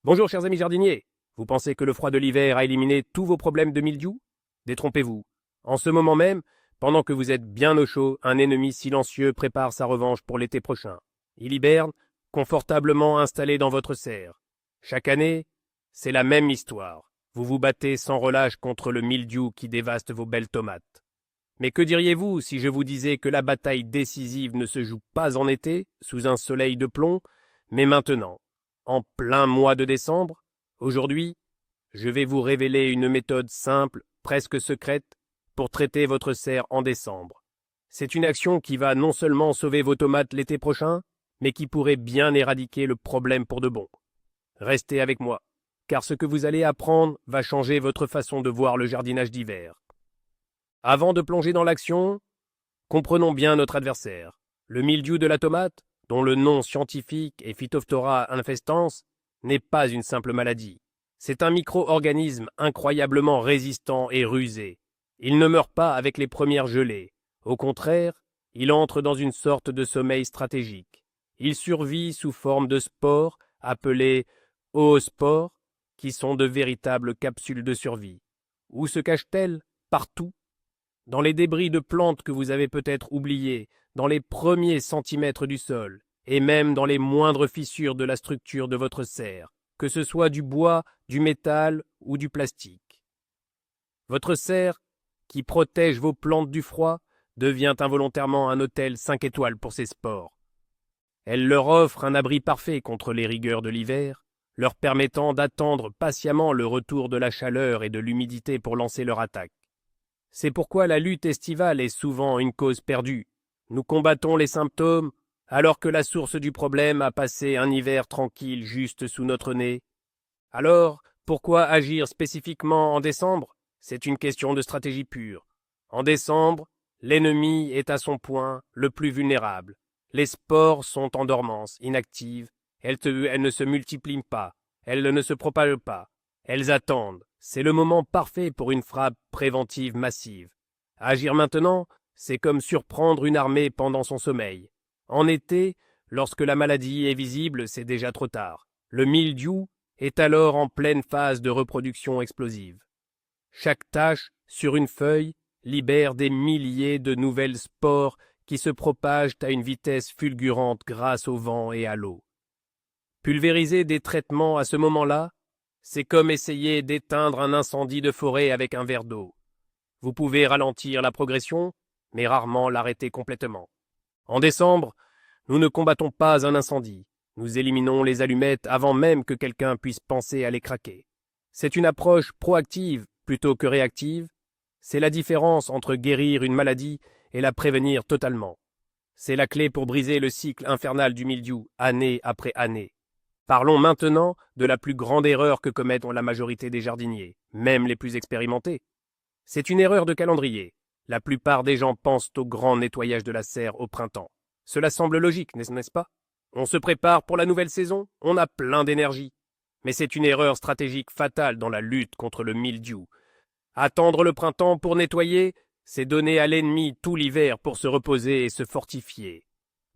Bonjour chers amis jardiniers. Vous pensez que le froid de l'hiver a éliminé tous vos problèmes de mildiou? Détrompez-vous. En ce moment même, pendant que vous êtes bien au chaud, un ennemi silencieux prépare sa revanche pour l'été prochain. Il hiberne, confortablement installé dans votre serre. Chaque année, c'est la même histoire. Vous vous battez sans relâche contre le mildiou qui dévaste vos belles tomates. Mais que diriez-vous si je vous disais que la bataille décisive ne se joue pas en été, sous un soleil de plomb, mais maintenant, en plein mois de décembre? Aujourd'hui, je vais vous révéler une méthode simple, presque secrète, pour traiter votre serre en décembre. C'est une action qui va non seulement sauver vos tomates l'été prochain, mais qui pourrait bien éradiquer le problème pour de bon. Restez avec moi, car ce que vous allez apprendre va changer votre façon de voir le jardinage d'hiver. Avant de plonger dans l'action, comprenons bien notre adversaire. Le mildiou de la tomate, dont le nom scientifique est Phytophthora infestans, n'est pas une simple maladie. C'est un micro-organisme incroyablement résistant et rusé. Il ne meurt pas avec les premières gelées. Au contraire, il entre dans une sorte de sommeil stratégique. Il survit sous forme de spores, appelées oospores, qui sont de véritables capsules de survie. Où se cache-t-elle? Partout. Dans les débris de plantes que vous avez peut-être oubliés, dans les premiers centimètres du sol, et même dans les moindres fissures de la structure de votre serre, que ce soit du bois, du métal ou du plastique. Votre serre, qui protège vos plantes du froid, devient involontairement un hôtel 5 étoiles pour ces spores. Elle leur offre un abri parfait contre les rigueurs de l'hiver, leur permettant d'attendre patiemment le retour de la chaleur et de l'humidité pour lancer leur attaque. C'est pourquoi la lutte estivale est souvent une cause perdue. Nous combattons les symptômes, alors que la source du problème a passé un hiver tranquille juste sous notre nez. Alors, pourquoi agir spécifiquement en décembre? C'est une question de stratégie pure. En décembre, l'ennemi est à son point le plus vulnérable. Les spores sont en dormance, inactives. Elles ne se multiplient pas. Elles ne se propagent pas. Elles attendent. C'est le moment parfait pour une frappe préventive massive. Agir maintenant, c'est comme surprendre une armée pendant son sommeil. En été, lorsque la maladie est visible, c'est déjà trop tard. Le mildiou est alors en pleine phase de reproduction explosive. Chaque tache sur une feuille libère des milliers de nouvelles spores qui se propagent à une vitesse fulgurante grâce au vent et à l'eau. Pulvériser des traitements à ce moment-là, c'est comme essayer d'éteindre un incendie de forêt avec un verre d'eau. Vous pouvez ralentir la progression, mais rarement l'arrêter complètement. En décembre, nous ne combattons pas un incendie. Nous éliminons les allumettes avant même que quelqu'un puisse penser à les craquer. C'est une approche proactive plutôt que réactive. C'est la différence entre guérir une maladie et la prévenir totalement. C'est la clé pour briser le cycle infernal du mildiou, année après année. Parlons maintenant de la plus grande erreur que commettent la majorité des jardiniers, même les plus expérimentés. C'est une erreur de calendrier. La plupart des gens pensent au grand nettoyage de la serre au printemps. Cela semble logique, n'est-ce pas? On se prépare pour la nouvelle saison, on a plein d'énergie. Mais c'est une erreur stratégique fatale dans la lutte contre le mildiou. Attendre le printemps pour nettoyer, c'est donner à l'ennemi tout l'hiver pour se reposer et se fortifier.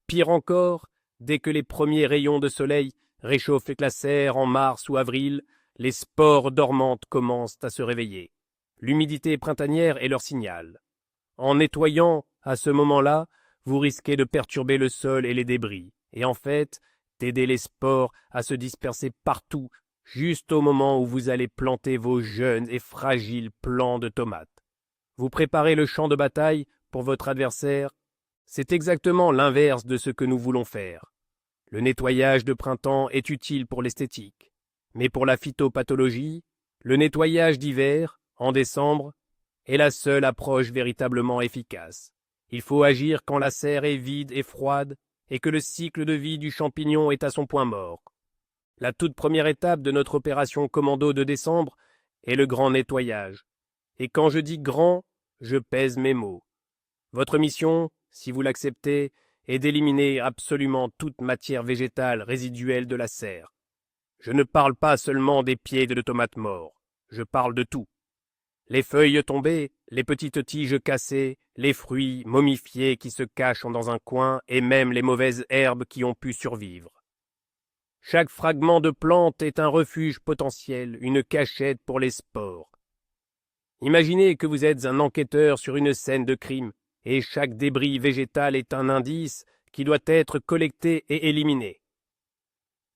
Pire encore, dès que les premiers rayons de soleil réchauffent la serre en mars ou avril, les spores dormantes commencent à se réveiller. L'humidité printanière est leur signal. En nettoyant à ce moment-là, vous risquez de perturber le sol et les débris, et en fait, d'aider les spores à se disperser partout, juste au moment où vous allez planter vos jeunes et fragiles plants de tomates. Vous préparez le champ de bataille pour votre adversaire. C'est exactement l'inverse de ce que nous voulons faire. Le nettoyage de printemps est utile pour l'esthétique, mais pour la phytopathologie, le nettoyage d'hiver, en décembre, est la seule approche véritablement efficace. Il faut agir quand la serre est vide et froide et que le cycle de vie du champignon est à son point mort. La toute première étape de notre opération commando de décembre est le grand nettoyage. Et quand je dis grand, je pèse mes mots. Votre mission, si vous l'acceptez, est d'éliminer absolument toute matière végétale résiduelle de la serre. Je ne parle pas seulement des pieds de tomates morts, je parle de tout. Les feuilles tombées, les petites tiges cassées, les fruits momifiés qui se cachent dans un coin et même les mauvaises herbes qui ont pu survivre. Chaque fragment de plante est un refuge potentiel, une cachette pour les spores. Imaginez que vous êtes un enquêteur sur une scène de crime, et chaque débris végétal est un indice qui doit être collecté et éliminé.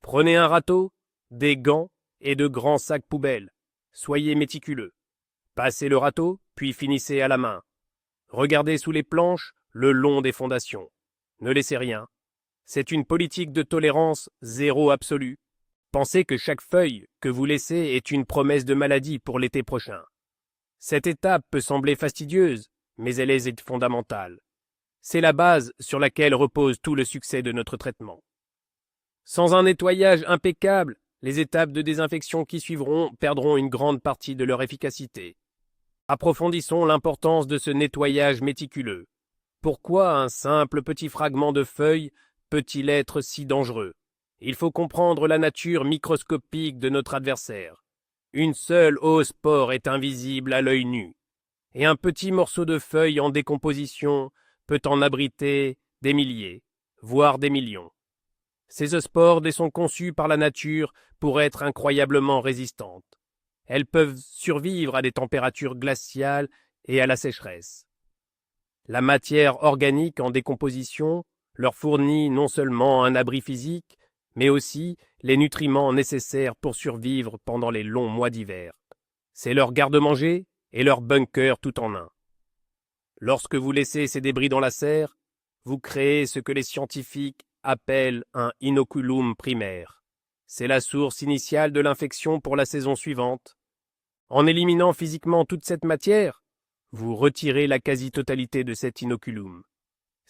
Prenez un râteau, des gants et de grands sacs poubelles. Soyez méticuleux. Passez le râteau, puis finissez à la main. Regardez sous les planches, le long des fondations. Ne laissez rien. C'est une politique de tolérance zéro absolue. Pensez que chaque feuille que vous laissez est une promesse de maladie pour l'été prochain. Cette étape peut sembler fastidieuse, mais elle est fondamentale. C'est la base sur laquelle repose tout le succès de notre traitement. Sans un nettoyage impeccable, les étapes de désinfection qui suivront perdront une grande partie de leur efficacité. Approfondissons l'importance de ce nettoyage méticuleux. Pourquoi un simple petit fragment de feuille peut-il être si dangereux? Il faut comprendre la nature microscopique de notre adversaire. Une seule oospore est invisible à l'œil nu, et un petit morceau de feuille en décomposition peut en abriter des milliers, voire des millions. Ces oospores sont conçues par la nature pour être incroyablement résistantes. Elles peuvent survivre à des températures glaciales et à la sécheresse. La matière organique en décomposition leur fournit non seulement un abri physique, mais aussi les nutriments nécessaires pour survivre pendant les longs mois d'hiver. C'est leur garde-manger et leur bunker tout en un. Lorsque vous laissez ces débris dans la serre, vous créez ce que les scientifiques appellent un inoculum primaire. C'est la source initiale de l'infection pour la saison suivante. En éliminant physiquement toute cette matière, vous retirez la quasi-totalité de cet inoculum.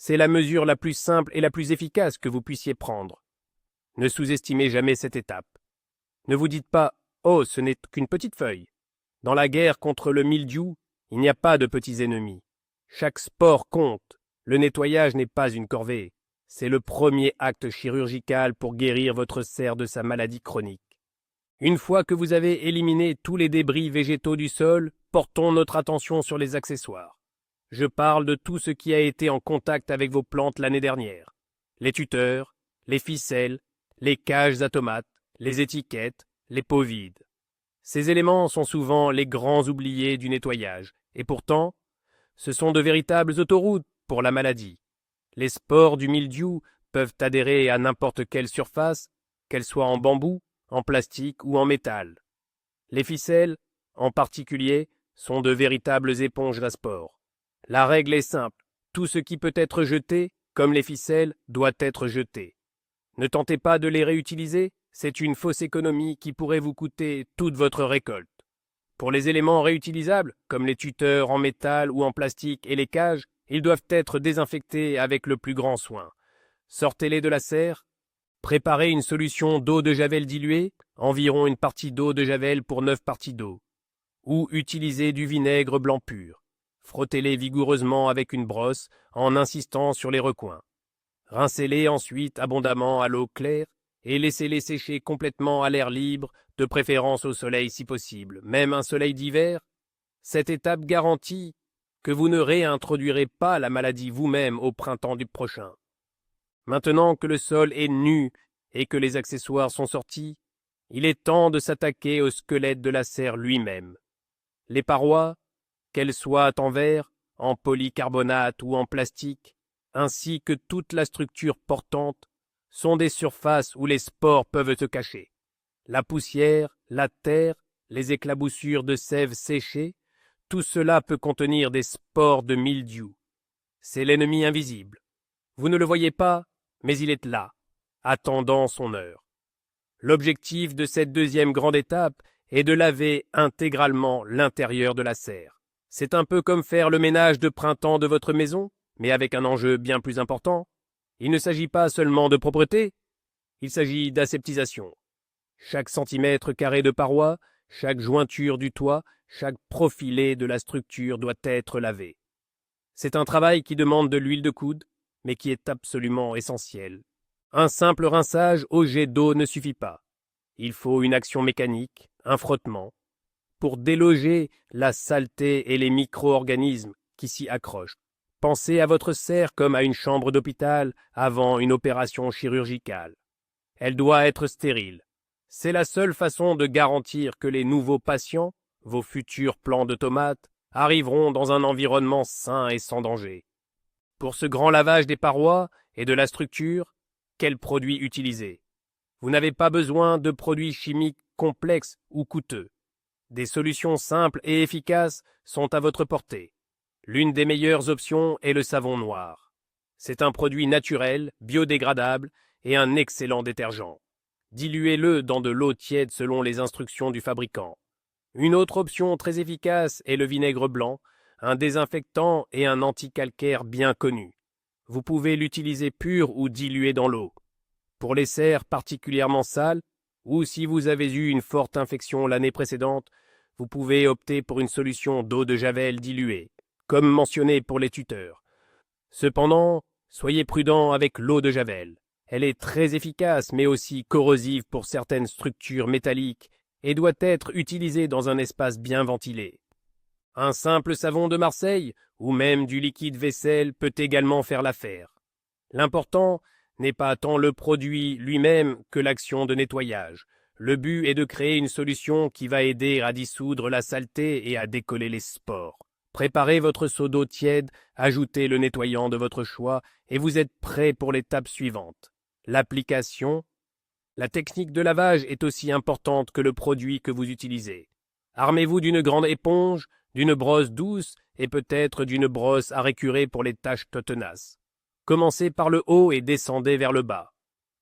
C'est la mesure la plus simple et la plus efficace que vous puissiez prendre. Ne sous-estimez jamais cette étape. Ne vous dites pas « Oh, ce n'est qu'une petite feuille ». Dans la guerre contre le mildiou, il n'y a pas de petits ennemis. Chaque spore compte. Le nettoyage n'est pas une corvée. C'est le premier acte chirurgical pour guérir votre cerf de sa maladie chronique. Une fois que vous avez éliminé tous les débris végétaux du sol, portons notre attention sur les accessoires. Je parle de tout ce qui a été en contact avec vos plantes l'année dernière. Les tuteurs, les ficelles, les cages à tomates, les étiquettes, les pots vides. Ces éléments sont souvent les grands oubliés du nettoyage, et pourtant, ce sont de véritables autoroutes pour la maladie. Les spores du mildiou peuvent adhérer à n'importe quelle surface, qu'elle soit en bambou, en plastique ou en métal. Les ficelles, en particulier, sont de véritables éponges à spores. La règle est simple, tout ce qui peut être jeté, comme les ficelles, doit être jeté. Ne tentez pas de les réutiliser, c'est une fausse économie qui pourrait vous coûter toute votre récolte. Pour les éléments réutilisables, comme les tuteurs en métal ou en plastique et les cages, ils doivent être désinfectés avec le plus grand soin. Sortez-les de la serre, préparez une solution d'eau de javel diluée, environ une partie d'eau de javel pour 9 parties d'eau, ou utilisez du vinaigre blanc pur. Frottez-les vigoureusement avec une brosse en insistant sur les recoins. Rincez-les ensuite abondamment à l'eau claire et laissez-les sécher complètement à l'air libre, de préférence au soleil si possible, même un soleil d'hiver. Cette étape garantit que vous ne réintroduirez pas la maladie vous-même au printemps du prochain. Maintenant que le sol est nu et que les accessoires sont sortis, il est temps de s'attaquer au squelette de la serre lui-même. Les parois, qu'elles soient en verre, en polycarbonate ou en plastique, ainsi que toute la structure portante, sont des surfaces où les spores peuvent se cacher. La poussière, la terre, les éclaboussures de sève séchée, tout cela peut contenir des spores de mildiou. C'est l'ennemi invisible. Vous ne le voyez pas, mais il est là, attendant son heure. L'objectif de cette deuxième grande étape est de laver intégralement l'intérieur de la serre. C'est un peu comme faire le ménage de printemps de votre maison, mais avec un enjeu bien plus important. Il ne s'agit pas seulement de propreté, il s'agit d'aseptisation. Chaque centimètre carré de paroi, chaque jointure du toit, chaque profilé de la structure doit être lavé. C'est un travail qui demande de l'huile de coude, mais qui est absolument essentiel. Un simple rinçage au jet d'eau ne suffit pas. Il faut une action mécanique, un frottement, pour déloger la saleté et les micro-organismes qui s'y accrochent. Pensez à votre serre comme à une chambre d'hôpital avant une opération chirurgicale. Elle doit être stérile. C'est la seule façon de garantir que les nouveaux patients, vos futurs plants de tomates, arriveront dans un environnement sain et sans danger. Pour ce grand lavage des parois et de la structure, quels produits utiliser? Vous n'avez pas besoin de produits chimiques complexes ou coûteux. Des solutions simples et efficaces sont à votre portée. L'une des meilleures options est le savon noir. C'est un produit naturel, biodégradable et un excellent détergent. Diluez-le dans de l'eau tiède selon les instructions du fabricant. Une autre option très efficace est le vinaigre blanc, un désinfectant et un anticalcaire bien connu. Vous pouvez l'utiliser pur ou dilué dans l'eau. Pour les serres particulièrement sales, ou si vous avez eu une forte infection l'année précédente, vous pouvez opter pour une solution d'eau de javel diluée, comme mentionné pour les tuteurs. Cependant, soyez prudent avec l'eau de javel. Elle est très efficace mais aussi corrosive pour certaines structures métalliques et doit être utilisée dans un espace bien ventilé. Un simple savon de Marseille ou même du liquide vaisselle peut également faire l'affaire. L'important n'est pas tant le produit lui-même que l'action de nettoyage. Le but est de créer une solution qui va aider à dissoudre la saleté et à décoller les spores. Préparez votre seau d'eau tiède, ajoutez le nettoyant de votre choix et vous êtes prêt pour l'étape suivante. L'application. La technique de lavage est aussi importante que le produit que vous utilisez. Armez-vous d'une grande éponge, d'une brosse douce et peut-être d'une brosse à récurer pour les taches tenaces. Commencez par le haut et descendez vers le bas.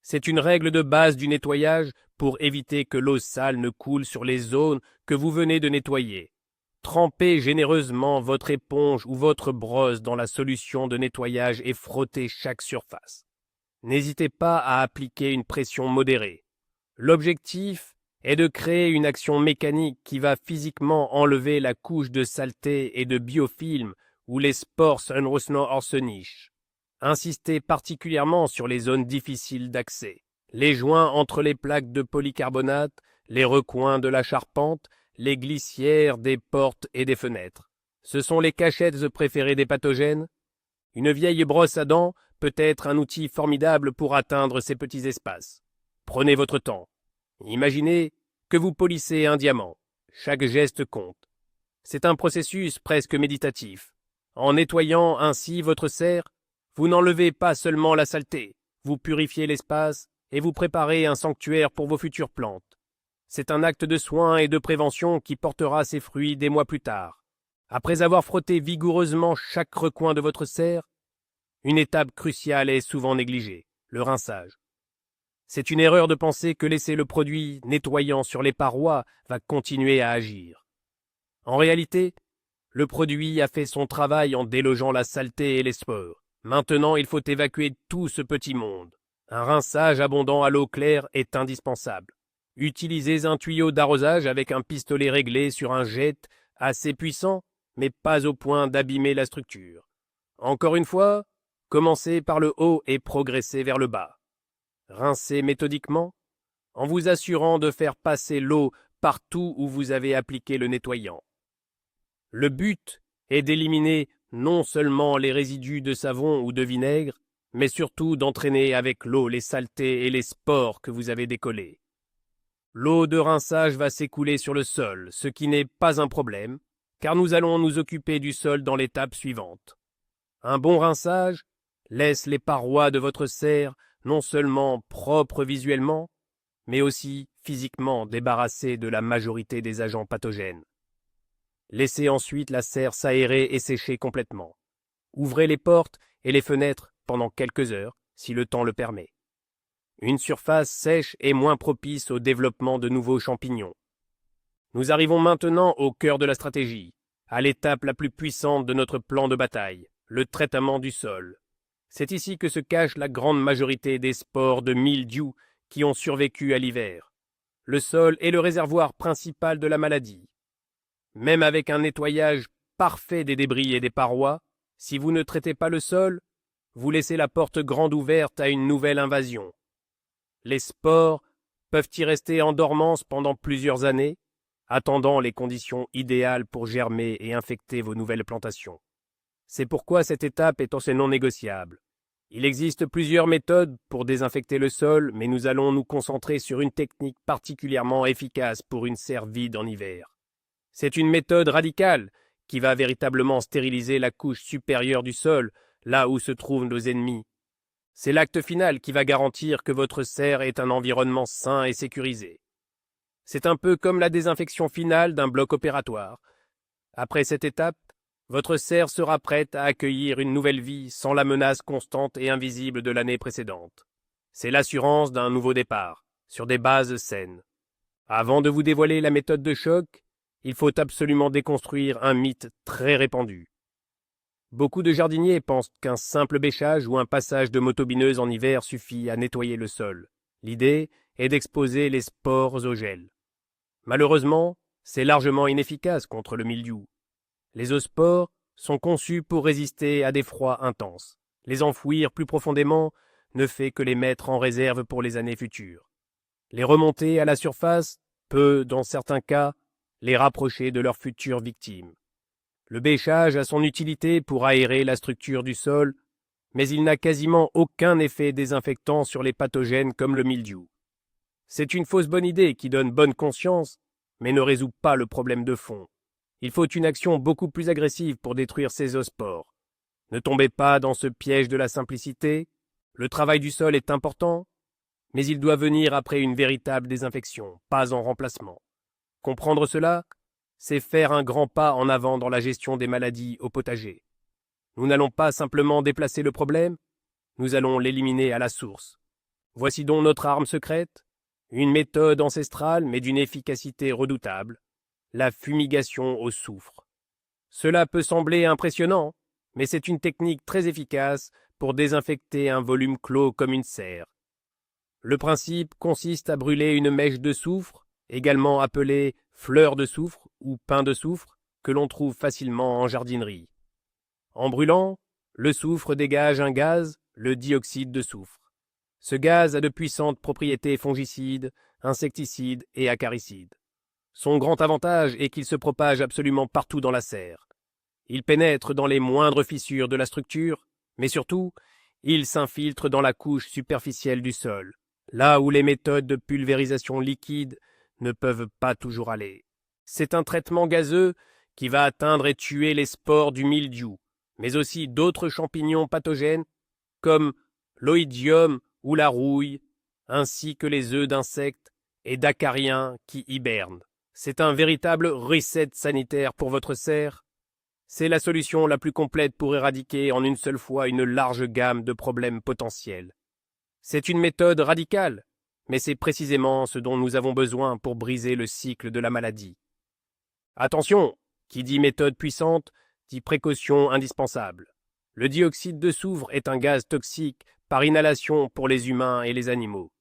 C'est une règle de base du nettoyage pour éviter que l'eau sale ne coule sur les zones que vous venez de nettoyer. Trempez généreusement votre éponge ou votre brosse dans la solution de nettoyage et frottez chaque surface. N'hésitez pas à appliquer une pression modérée. L'objectif est de créer une action mécanique qui va physiquement enlever la couche de saleté et de biofilm où les spores se nichent. Insistez particulièrement sur les zones difficiles d'accès, les joints entre les plaques de polycarbonate, les recoins de la charpente, les glissières des portes et des fenêtres. Ce sont les cachettes préférées des pathogènes. Une vieille brosse à dents peut être un outil formidable pour atteindre ces petits espaces. Prenez votre temps. Imaginez que vous polissez un diamant. Chaque geste compte. C'est un processus presque méditatif. En nettoyant ainsi votre serre, vous n'enlevez pas seulement la saleté, vous purifiez l'espace et vous préparez un sanctuaire pour vos futures plantes. C'est un acte de soin et de prévention qui portera ses fruits des mois plus tard. Après avoir frotté vigoureusement chaque recoin de votre serre, une étape cruciale est souvent négligée, le rinçage. C'est une erreur de penser que laisser le produit nettoyant sur les parois va continuer à agir. En réalité, le produit a fait son travail en délogeant la saleté et les spores. Maintenant, il faut évacuer tout ce petit monde. Un rinçage abondant à l'eau claire est indispensable. Utilisez un tuyau d'arrosage avec un pistolet réglé sur un jet assez puissant, mais pas au point d'abîmer la structure. Encore une fois, commencez par le haut et progressez vers le bas. Rincez méthodiquement, en vous assurant de faire passer l'eau partout où vous avez appliqué le nettoyant. Le but est d'éliminer non seulement les résidus de savon ou de vinaigre, mais surtout d'entraîner avec l'eau les saletés et les spores que vous avez décollés. L'eau de rinçage va s'écouler sur le sol, ce qui n'est pas un problème, car nous allons nous occuper du sol dans l'étape suivante. Un bon rinçage laisse les parois de votre serre non seulement propres visuellement, mais aussi physiquement débarrassées de la majorité des agents pathogènes. Laissez ensuite la serre s'aérer et sécher complètement. Ouvrez les portes et les fenêtres pendant quelques heures, si le temps le permet. Une surface sèche est moins propice au développement de nouveaux champignons. Nous arrivons maintenant au cœur de la stratégie, à l'étape la plus puissante de notre plan de bataille, le traitement du sol. C'est ici que se cache la grande majorité des spores de mildiou qui ont survécu à l'hiver. Le sol est le réservoir principal de la maladie. Même avec un nettoyage parfait des débris et des parois, si vous ne traitez pas le sol, vous laissez la porte grande ouverte à une nouvelle invasion. Les spores peuvent y rester en dormance pendant plusieurs années, attendant les conditions idéales pour germer et infecter vos nouvelles plantations. C'est pourquoi cette étape est aussi non négociable. Il existe plusieurs méthodes pour désinfecter le sol, mais nous allons nous concentrer sur une technique particulièrement efficace pour une serre vide en hiver. C'est une méthode radicale qui va véritablement stériliser la couche supérieure du sol, là où se trouvent nos ennemis. C'est l'acte final qui va garantir que votre serre est un environnement sain et sécurisé. C'est un peu comme la désinfection finale d'un bloc opératoire. Après cette étape, votre serre sera prête à accueillir une nouvelle vie sans la menace constante et invisible de l'année précédente. C'est l'assurance d'un nouveau départ, sur des bases saines. Avant de vous dévoiler la méthode de choc, il faut absolument déconstruire un mythe très répandu. Beaucoup de jardiniers pensent qu'un simple bêchage ou un passage de motobineuse en hiver suffit à nettoyer le sol. L'idée est d'exposer les spores au gel. Malheureusement, c'est largement inefficace contre le mildiou. Les zoospores sont conçus pour résister à des froids intenses. Les enfouir plus profondément ne fait que les mettre en réserve pour les années futures. Les remonter à la surface peut, dans certains cas, les rapprocher de leurs futures victimes. Le bêchage a son utilité pour aérer la structure du sol, mais il n'a quasiment aucun effet désinfectant sur les pathogènes comme le mildiou. C'est une fausse bonne idée qui donne bonne conscience, mais ne résout pas le problème de fond. Il faut une action beaucoup plus agressive pour détruire ces zoospores. Ne tombez pas dans ce piège de la simplicité. Le travail du sol est important, mais il doit venir après une véritable désinfection, pas en remplacement. Comprendre cela, c'est faire un grand pas en avant dans la gestion des maladies au potager. Nous n'allons pas simplement déplacer le problème, nous allons l'éliminer à la source. Voici donc notre arme secrète, une méthode ancestrale mais d'une efficacité redoutable, la fumigation au soufre. Cela peut sembler impressionnant, mais c'est une technique très efficace pour désinfecter un volume clos comme une serre. Le principe consiste à brûler une mèche de soufre, également appelée fleur de soufre ou pain de soufre, que l'on trouve facilement en jardinerie. En brûlant, le soufre dégage un gaz, le dioxyde de soufre. Ce gaz a de puissantes propriétés fongicides, insecticides et acaricides. Son grand avantage est qu'il se propage absolument partout dans la serre. Il pénètre dans les moindres fissures de la structure, mais surtout, il s'infiltre dans la couche superficielle du sol, là où les méthodes de pulvérisation liquide ne peuvent pas toujours aller. C'est un traitement gazeux qui va atteindre et tuer les spores du mildiou, mais aussi d'autres champignons pathogènes comme l'oïdium ou la rouille, ainsi que les œufs d'insectes et d'acariens qui hibernent. C'est un véritable reset sanitaire pour votre serre. C'est la solution la plus complète pour éradiquer en une seule fois une large gamme de problèmes potentiels. C'est une méthode radicale, mais c'est précisément ce dont nous avons besoin pour briser le cycle de la maladie. Attention, qui dit méthode puissante, dit précaution indispensable. Le dioxyde de soufre est un gaz toxique par inhalation pour les humains et les animaux.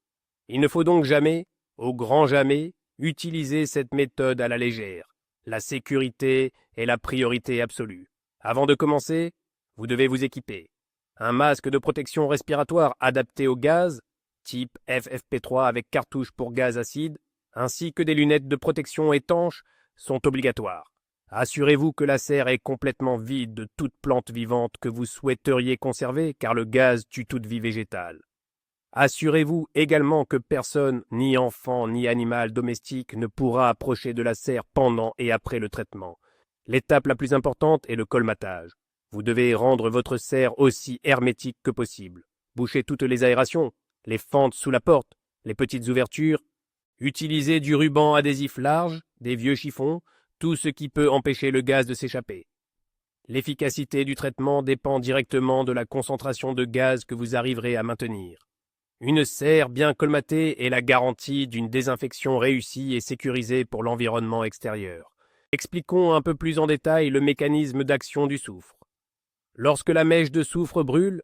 Il ne faut donc jamais, au grand jamais, utiliser cette méthode à la légère. La sécurité est la priorité absolue. Avant de commencer, vous devez vous équiper. Un masque de protection respiratoire adapté au gaz, type FFP3 avec cartouche pour gaz acide, ainsi que des lunettes de protection étanches, sont obligatoires. Assurez-vous que la serre est complètement vide de toute plante vivante que vous souhaiteriez conserver, car le gaz tue toute vie végétale. Assurez-vous également que personne, ni enfant, ni animal domestique, ne pourra approcher de la serre pendant et après le traitement. L'étape la plus importante est le colmatage. Vous devez rendre votre serre aussi hermétique que possible. Bouchez toutes les aérations, les fentes sous la porte, les petites ouvertures. Utilisez du ruban adhésif large, des vieux chiffons, tout ce qui peut empêcher le gaz de s'échapper. L'efficacité du traitement dépend directement de la concentration de gaz que vous arriverez à maintenir. Une serre bien colmatée est la garantie d'une désinfection réussie et sécurisée pour l'environnement extérieur. Expliquons un peu plus en détail le mécanisme d'action du soufre. Lorsque la mèche de soufre brûle,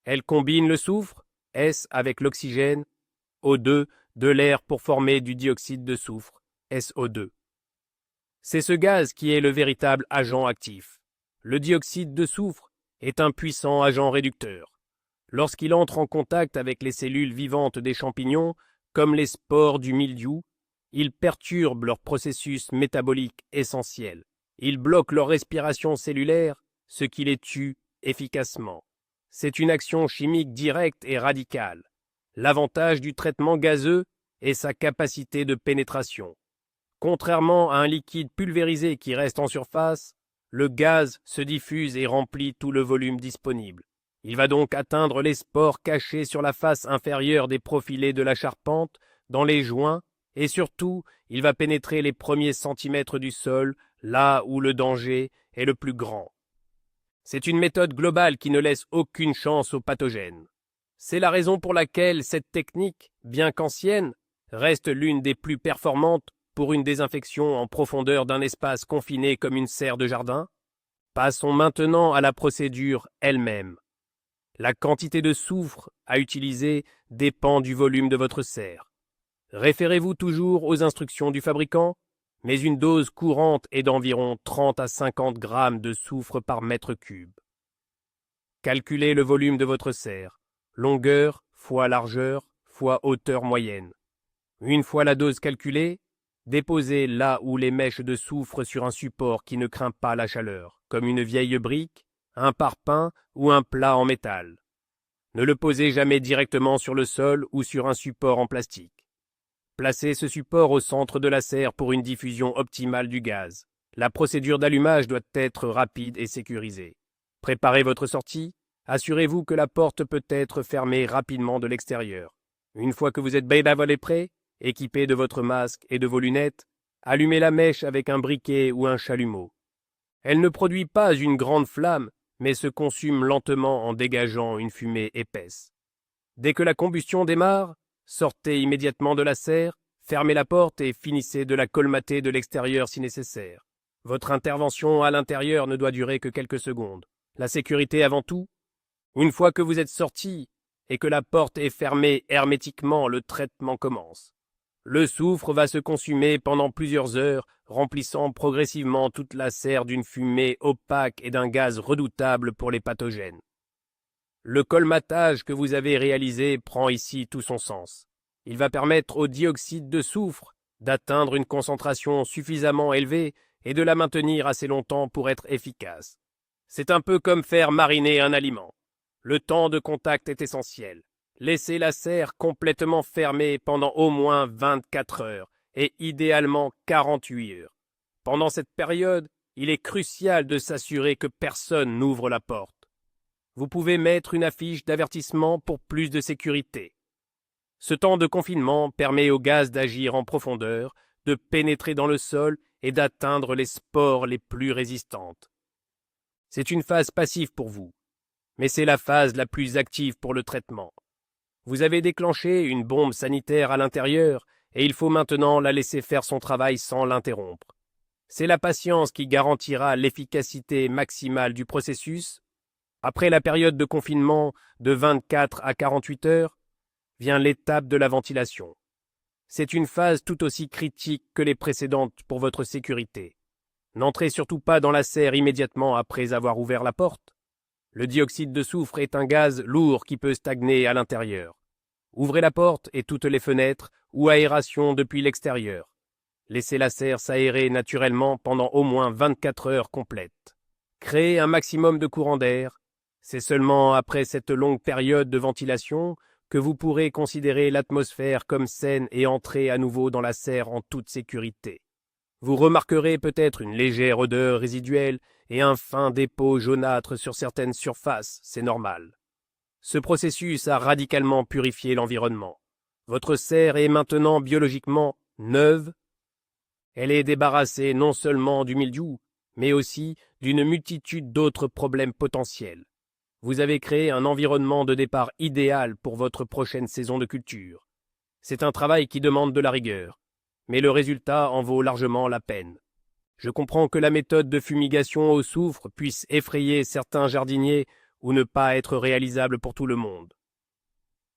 elle combine le soufre, S avec l'oxygène, O2, de l'air pour former du dioxyde de soufre, SO2. C'est ce gaz qui est le véritable agent actif. Le dioxyde de soufre est un puissant agent réducteur. Lorsqu'il entre en contact avec les cellules vivantes des champignons, comme les spores du mildiou, il perturbe leur processus métabolique essentiel. Il bloque leur respiration cellulaire, ce qui les tue efficacement. c'est une action chimique directe et radicale. L'avantage du traitement gazeux est sa capacité de pénétration. Contrairement à un liquide pulvérisé qui reste en surface, le gaz se diffuse et remplit tout le volume disponible. Il va donc atteindre les spores cachés sur la face inférieure des profilés de la charpente, dans les joints, et surtout, il va pénétrer les premiers centimètres du sol, là où le danger est le plus grand. C'est une méthode globale qui ne laisse aucune chance aux pathogènes. C'est la raison pour laquelle cette technique, bien qu'ancienne, reste l'une des plus performantes pour une désinfection en profondeur d'un espace confiné comme une serre de jardin. Passons maintenant à la procédure elle-même. La quantité de soufre à utiliser dépend du volume de votre serre. Référez-vous toujours aux instructions du fabricant, mais une dose courante est d'environ 30 à 50 grammes de soufre par mètre cube. Calculez le volume de votre serre, longueur fois largeur fois hauteur moyenne. Une fois la dose calculée, déposez là où les mèches de soufre sur un support qui ne craint pas la chaleur, comme une vieille brique, un parpaing ou un plat en métal. Ne le posez jamais directement sur le sol ou sur un support en plastique. Placez ce support au centre de la serre pour une diffusion optimale du gaz. La procédure d'allumage doit être rapide et sécurisée. Préparez votre sortie. Assurez-vous que la porte peut être fermée rapidement de l'extérieur. Une fois que vous êtes bénévole et prêt, équipé de votre masque et de vos lunettes, allumez la mèche avec un briquet ou un chalumeau. Elle ne produit pas une grande flamme, mais se consume lentement en dégageant une fumée épaisse. Dès que la combustion démarre, sortez immédiatement de la serre, fermez la porte et finissez de la colmater de l'extérieur si nécessaire. Votre intervention à l'intérieur ne doit durer que quelques secondes. La sécurité avant tout. Une fois que vous êtes sorti et que la porte est fermée hermétiquement, le traitement commence. Le soufre va se consumer pendant plusieurs heures, remplissant progressivement toute la serre d'une fumée opaque et d'un gaz redoutable pour les pathogènes. Le colmatage que vous avez réalisé prend ici tout son sens. Il va permettre au dioxyde de soufre d'atteindre une concentration suffisamment élevée et de la maintenir assez longtemps pour être efficace. C'est un peu comme faire mariner un aliment. Le temps de contact est essentiel. Laissez la serre complètement fermée pendant au moins 24 heures et idéalement 48 heures. Pendant cette période, il est crucial de s'assurer que personne n'ouvre la porte. Vous pouvez mettre une affiche d'avertissement pour plus de sécurité. Ce temps de confinement permet au gaz d'agir en profondeur, de pénétrer dans le sol et d'atteindre les spores les plus résistantes. C'est une phase passive pour vous, mais c'est la phase la plus active pour le traitement. Vous avez déclenché une bombe sanitaire à l'intérieur et il faut maintenant la laisser faire son travail sans l'interrompre. C'est la patience qui garantira l'efficacité maximale du processus. Après la période de confinement de 24 à 48 heures, vient l'étape de la ventilation. C'est une phase tout aussi critique que les précédentes pour votre sécurité. N'entrez surtout pas dans la serre immédiatement après avoir ouvert la porte. Le dioxyde de soufre est un gaz lourd qui peut stagner à l'intérieur. Ouvrez la porte et toutes les fenêtres ou aération depuis l'extérieur. Laissez la serre s'aérer naturellement pendant au moins 24 heures complètes. Créez un maximum de courant d'air. C'est seulement après cette longue période de ventilation que vous pourrez considérer l'atmosphère comme saine et entrer à nouveau dans la serre en toute sécurité. Vous remarquerez peut-être une légère odeur résiduelle et un fin dépôt jaunâtre sur certaines surfaces, c'est normal. Ce processus a radicalement purifié l'environnement. Votre serre est maintenant biologiquement neuve. Elle est débarrassée non seulement du mildiou, mais aussi d'une multitude d'autres problèmes potentiels. Vous avez créé un environnement de départ idéal pour votre prochaine saison de culture. C'est un travail qui demande de la rigueur, mais le résultat en vaut largement la peine. Je comprends que la méthode de fumigation au soufre puisse effrayer certains jardiniers ou ne pas être réalisable pour tout le monde.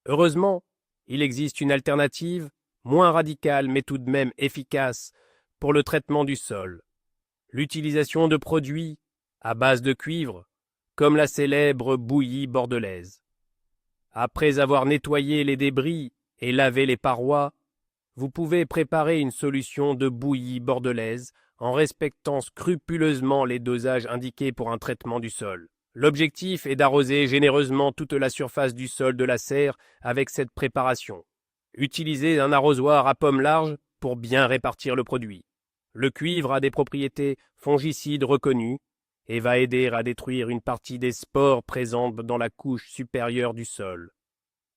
Heureusement, il existe une alternative, moins radicale mais tout de même efficace, pour le traitement du sol. L'utilisation de produits à base de cuivre, comme la célèbre bouillie bordelaise. Après avoir nettoyé les débris et lavé les parois, vous pouvez préparer une solution de bouillie bordelaise en respectant scrupuleusement les dosages indiqués pour un traitement du sol. L'objectif est d'arroser généreusement toute la surface du sol de la serre avec cette préparation. Utilisez un arrosoir à pomme large pour bien répartir le produit. Le cuivre a des propriétés fongicides reconnues et va aider à détruire une partie des spores présentes dans la couche supérieure du sol.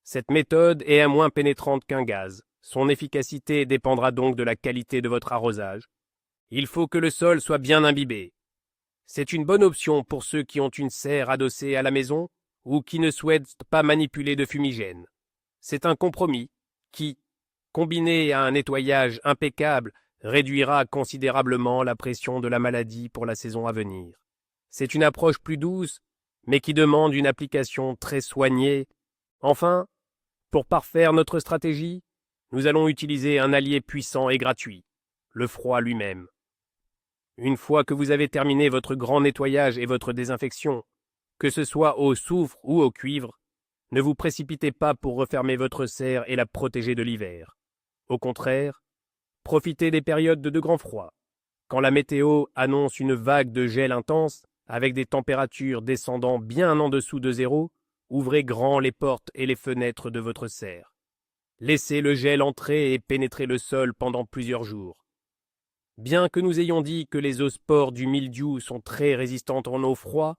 Cette méthode est moins pénétrante qu'un gaz. Son efficacité dépendra donc de la qualité de votre arrosage. Il faut que le sol soit bien imbibé. C'est une bonne option pour ceux qui ont une serre adossée à la maison ou qui ne souhaitent pas manipuler de fumigène. C'est un compromis qui, combiné à un nettoyage impeccable, réduira considérablement la pression de la maladie pour la saison à venir. C'est une approche plus douce, mais qui demande une application très soignée. Enfin, pour parfaire notre stratégie, nous allons utiliser un allié puissant et gratuit, le froid lui-même. Une fois que vous avez terminé votre grand nettoyage et votre désinfection, que ce soit au soufre ou au cuivre, ne vous précipitez pas pour refermer votre serre et la protéger de l'hiver. Au contraire, profitez des périodes de grand froid. Quand la météo annonce une vague de gel intense, avec des températures descendant bien en dessous de zéro, ouvrez grand les portes et les fenêtres de votre serre. Laissez le gel entrer et pénétrer le sol pendant plusieurs jours. Bien que nous ayons dit que les zoospores du mildiou sont très résistantes en eau froide,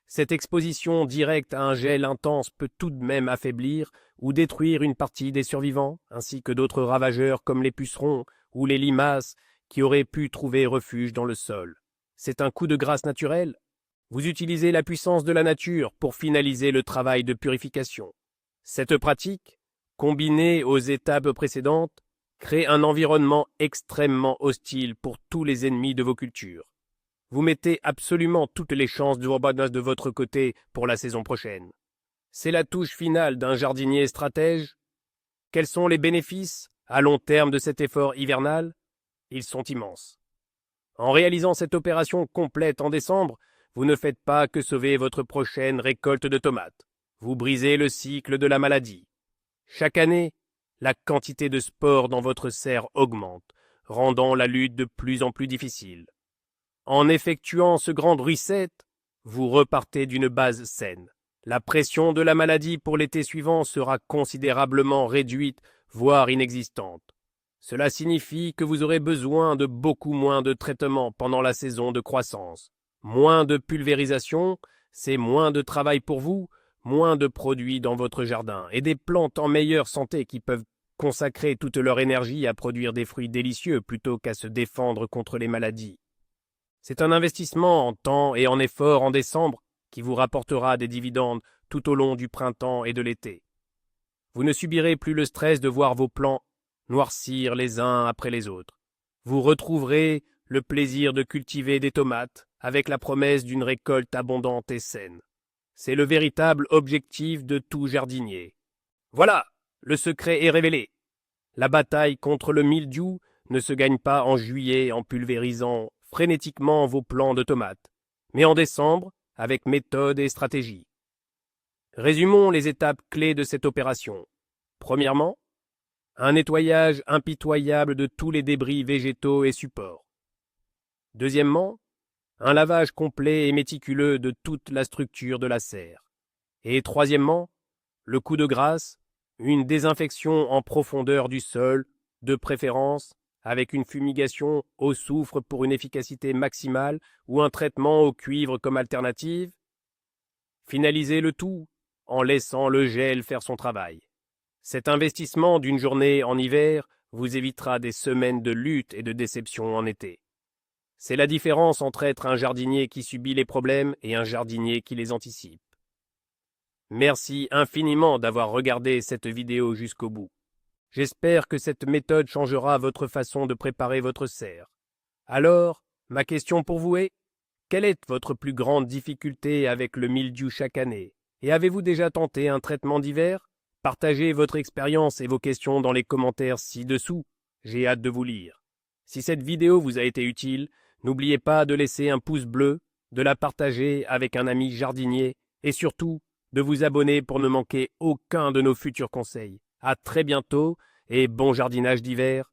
cette exposition directe à un gel intense peut tout de même affaiblir ou détruire une partie des survivants, ainsi que d'autres ravageurs comme les pucerons ou les limaces qui auraient pu trouver refuge dans le sol. C'est un coup de grâce naturel. Vous utilisez la puissance de la nature pour finaliser le travail de purification. Cette pratique, combinée aux étapes précédentes, crée un environnement extrêmement hostile pour tous les ennemis de vos cultures. Vous mettez absolument toutes les chances de votre côté pour la saison prochaine. C'est la touche finale d'un jardinier stratège. Quels sont les bénéfices à long terme de cet effort hivernal? Ils sont immenses. En réalisant cette opération complète en décembre, vous ne faites pas que sauver votre prochaine récolte de tomates. Vous brisez le cycle de la maladie. Chaque année, la quantité de spores dans votre serre augmente, rendant la lutte de plus en plus difficile. En effectuant ce grand reset, vous repartez d'une base saine. La pression de la maladie pour l'été suivant sera considérablement réduite, voire inexistante. Cela signifie que vous aurez besoin de beaucoup moins de traitements pendant la saison de croissance. Moins de pulvérisation, c'est moins de travail pour vous, moins de produits dans votre jardin et des plantes en meilleure santé qui peuvent consacrer toute leur énergie à produire des fruits délicieux plutôt qu'à se défendre contre les maladies. C'est un investissement en temps et en effort en décembre qui vous rapportera des dividendes tout au long du printemps et de l'été. Vous ne subirez plus le stress de voir vos plants noircir les uns après les autres. Vous retrouverez le plaisir de cultiver des tomates avec la promesse d'une récolte abondante et saine. C'est le véritable objectif de tout jardinier. Voilà, le secret est révélé. La bataille contre le mildiou ne se gagne pas en juillet en pulvérisant frénétiquement vos plants de tomates, mais en décembre avec méthode et stratégie. Résumons les étapes clés de cette opération. Premièrement, un nettoyage impitoyable de tous les débris végétaux et supports. Deuxièmement, un lavage complet et méticuleux de toute la structure de la serre. Et troisièmement, le coup de grâce, une désinfection en profondeur du sol, de préférence avec une fumigation au soufre pour une efficacité maximale ou un traitement au cuivre comme alternative. Finalisez le tout en laissant le gel faire son travail. Cet investissement d'une journée en hiver vous évitera des semaines de lutte et de déception en été. C'est la différence entre être un jardinier qui subit les problèmes et un jardinier qui les anticipe. Merci infiniment d'avoir regardé cette vidéo jusqu'au bout. J'espère que cette méthode changera votre façon de préparer votre serre. Alors, ma question pour vous est, quelle est votre plus grande difficulté avec le mildiou chaque année? Et avez-vous déjà tenté un traitement d'hiver? Partagez votre expérience et vos questions dans les commentaires ci-dessous. J'ai hâte de vous lire. Si cette vidéo vous a été utile, n'oubliez pas de laisser un pouce bleu, de la partager avec un ami jardinier et surtout de vous abonner pour ne manquer aucun de nos futurs conseils. À très bientôt et bon jardinage d'hiver.